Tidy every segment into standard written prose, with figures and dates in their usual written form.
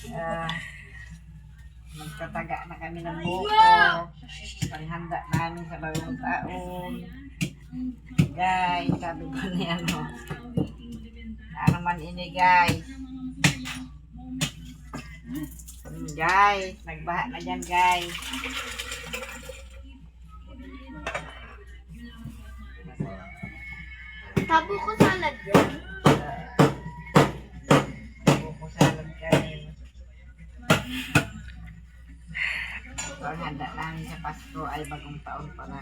Ah, Magtataga na kami ng buko. Panghanda namin sa bagong taon. Guys, sabi ko na ano. Ano man ini guys. Guys, nagbaha na dyan guys. Tabo ko salad yan. Buko salad guys. Ang handa namin sa Pasko ay bagong taon pala.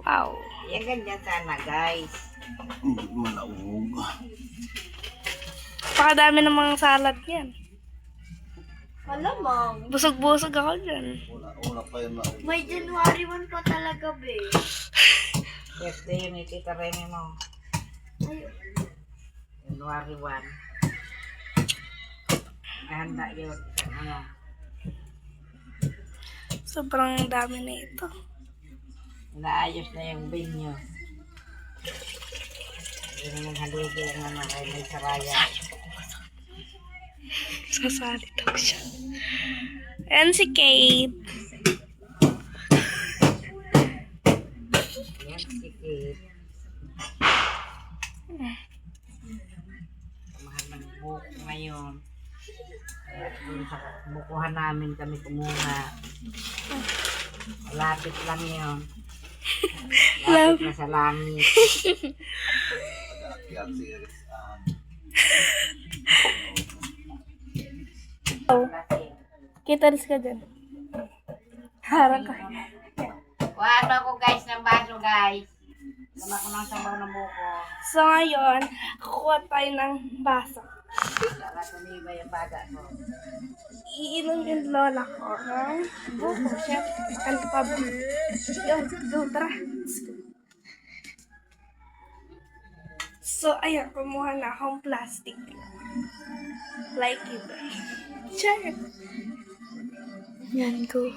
Wow. Yan ganyan sana guys. Pakadami ng mga salad yan. Malamang. Busog-busog ako dyan. May January 1 pa talaga, be. Birthday yun ni Tita Remy mo. Ayun. January 1. Handa yun. Ano? Sobrang dami na ito. Naayos na yung binyo. Hindi naman haligi yung ano kay may saraya. Sasali daw siya. And si Kate. Yan, sikit. Mahal ng buko ngayon. Kaya dun sa bukuhan namin kami kumuha. Lapit lang yun. Lapit na sa langit. Kitalis ka dyan. Harang ka. Ano ako guys ng baso guys. Lama ko ng sabaw ng buko. So ngayon, kukuha tayo ng basa. Para tumiba yung baga ko. Iinom yung lola ko ng buko. Siyempre, ano pa ba? Yun, go, tara. Let's go. So, ayan, kumuha na akong plastic. Like it. Sure. Yan, go.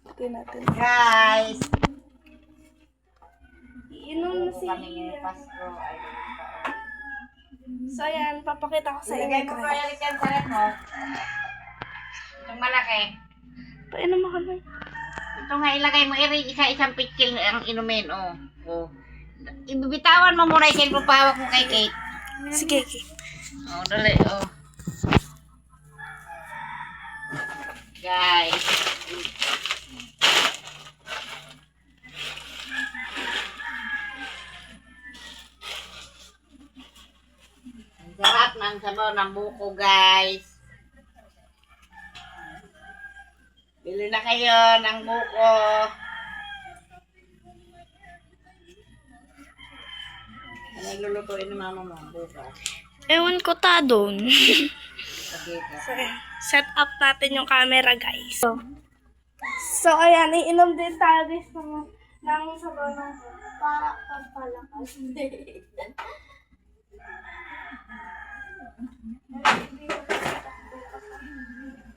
Ito natin. Guys! Iinom na si Kami ngayong Pasko ay So, ayan, papakita ko sa inyo. ilagay mo pa yung ikan sa red mo. Itong malaki. Painom ako na. Ito nga ilagay mo, isa-isang pitchil ang inumin. Oh. Oh. Ibibitawan mo muna yung cellphone pahawak mo kay Kate. Sige, okay. Oh, dali. Oh. Guys. Ang sarap ng sabaw ng buko, guys. Bili na kayo ng buko. Ano yung lulutuin ni mama mo? Bukas. Ewan ko ta doon. Pagkita. So, set up natin yung camera, guys. So ayan, iinom din tayo, guys, ng sabaw ng para pampalakas.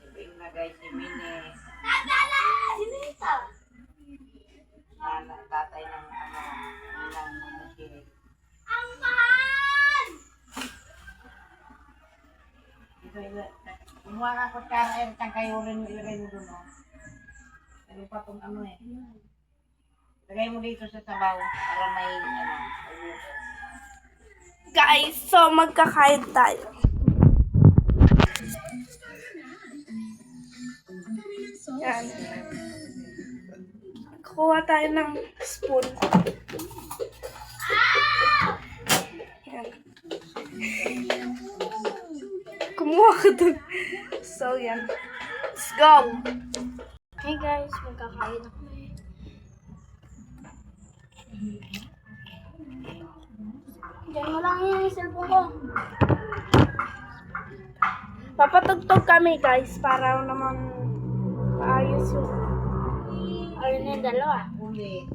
Ibig na guys, si Mine. Sino ito? Tatay ng ano, ng mumukilig. Ang mahal! Kumuha ka ko ka na yung kayo rin ilagay mo doon, oh. Pero pa itong ano eh. Lagay mo dito sa sabaw para may ano. Guys, so magkakain tayo. Yan. Kuha tayo ng spoon. Yan. Kumuha ka dun. So, yan. Let's go! Hey guys, magkakain ako eh. Diyan mo lang yung cellphone ko. Papatugtog kami, guys, para naman maayos yung... Ayun yung dalawa. Uli.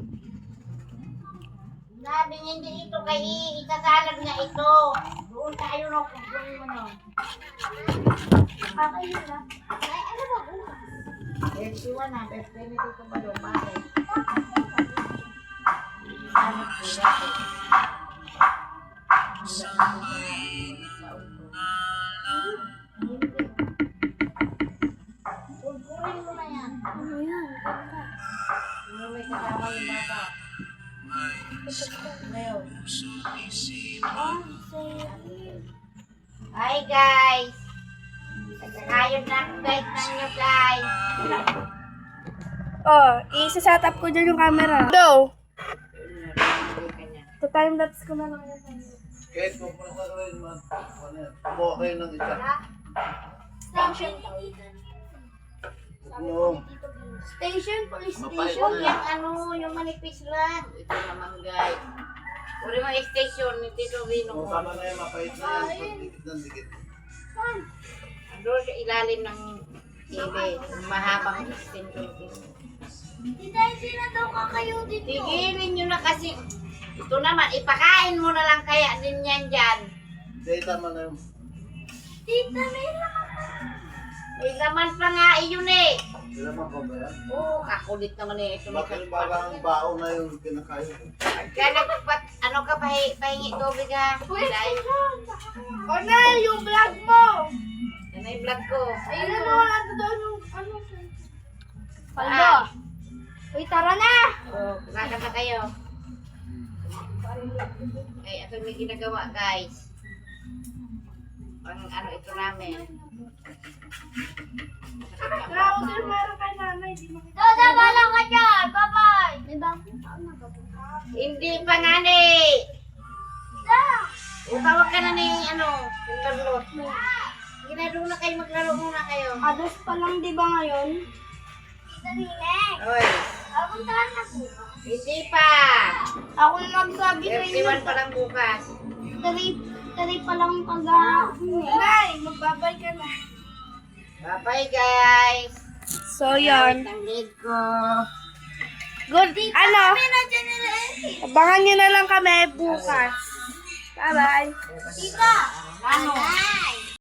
Sabi niya hindi ito kay ikasalad niya ito. Doon tayo no kung gawin mo no. Okay yun na. Ay, ano ba bukas? Siwa na, pero dito ba doon? Bakit? Ano po dati? Kukunin mo na yan. Ano yan? Ganda. Ano may kasama yung bata? Ngayon. Ah, say. Hi guys! Nagkakayod na ang guys ninyo guys. Oh, isa-set up ko dyan yung camera. Go! So, time-lapse ko na lang yan. Kahit kung pa sa rin man, kumuha kayo ng isa. Station. Yung Station, police Mapait station. na. Yung ano, yung manipis lang. Ito naman guys. Uri mga station ni Tito Vino. kung tama na yung mapait na yan, dikit ng dikit. Doon sa ilalim ng TV. Mahabang extension. Tita, hindi na daw kakayo dito. Tigilin nyo na kasi. Ito naman, ipakain mo na lang kaya din yan dyan. Dahil tama na yung Tita, may laman. May laman pa nga iyon eh. ilaman ko ba yan? Oo, kakulit naman eh. Ito may Bakit parang bao na yung kinakayo ko? Pagka nagpat, ano ka, pahingi tubig ha. Dahil, Ano yung vlog mo? yan na yung vlog ko. Ayun mo, ano doon yung ano? Paldo. Ah. Uy, tara na! Oh, nakakata kayo. Ay, ito may ginagawa guys. Pang ano ito namin. Grabe din meron kay nanay. Di makita. Dada, bala ka dyan. Bye-bye. May bagong taon na ba? Hindi pa nga ni. Tawag ka na ni ano, yung Carlos. Ginagawa na kayo, maglaro muna kayo. Ados pa lang di ba ngayon? Tita Nineng. Oy, Papuntahan na po. hindi pa. Ako na nagsabi sa inyo. 31 pa lang bukas. Tari pa lang kagahapon. Nay, magbabay ka na. Bye-bye guys. So, yan. Ang lead ko. Good. Ano? Nandiyan nila eh. Abangan nyo na lang kami bukas. Bye-bye. Tita. Ano? Bye.